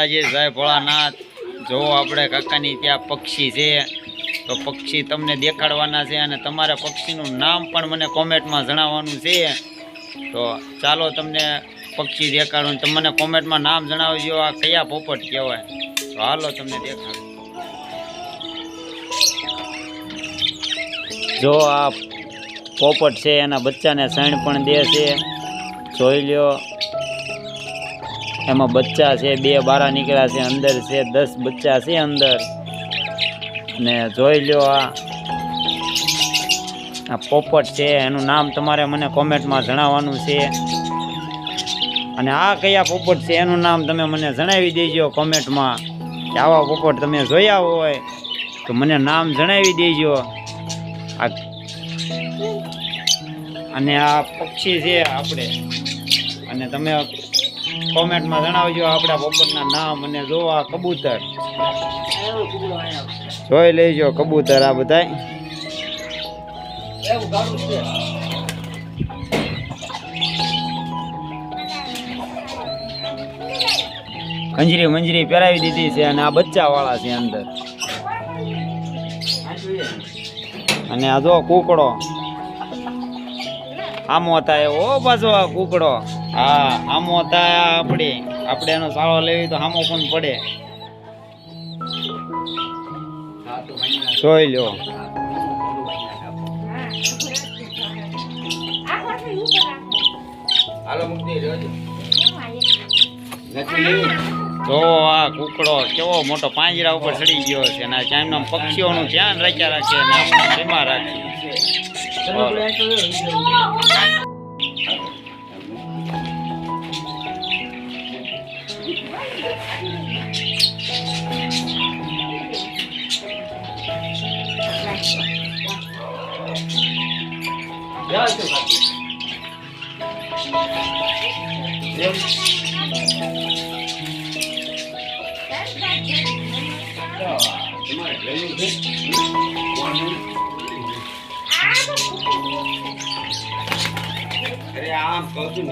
માતાજી, જય ભોળાનાથ। જો આપણે કાકાની ત્યાં પક્ષી છે તો પક્ષી તમને દેખાડવાના છે અને તમારે પક્ષીનું નામ પણ મને કોમેન્ટમાં જણાવવાનું છે। તો ચાલો તમને પક્ષી દેખાડું, તમે મને કોમેન્ટમાં નામ જણાવજો આ કયા પોપટ કહેવાય। તો હાલો તમને દેખાડું। જો આ પોપટ છે એના બચ્ચાને સણ પણ દે છે, જોઈ લ્યો। એમાં બચ્ચા છે, 2 બારા નીકળ્યા છે, અંદર છે 10 બચ્ચા છે અંદર। ને જોઈ લ્યો આ પોપટ છે, એનું નામ તમારે મને કોમેન્ટમાં જણાવવાનું છે। અને આ કયા પોપટ છે એનું નામ તમે મને જણાવી દેજો કોમેન્ટમાં કે આવા પોપટ તમે જોયા હોય તો મને નામ જણાવી દેજો। અને આ પક્ષી છે આપણે, અને તમે કોમેન્ટમાં જણાવજો આપણા પોપટના નામ। અને જો આ કબૂતર જોઈ લેજો, કબૂતર આ બધા કંજરી મંજરી પહેરાવી દીધી છે અને આ બચ્ચા વાળા છે અંદર। અને આ જો કૂકડો આમો થાય ઓ પાછો આ કૂકડો, હા આમો થાય। આપણે એનો સાળો લેવી તો આમો પણ પડે, જોઈ લો। જો આ કૂકડો કેવો મોટો પાંજરા ઉપર ચડી ગયો છે અને ચાઈના પક્ષીઓનું ધ્યાન રાખ્યા રાખે અને આપણે બીમાર રાખીએ। અરે આમ કહું છું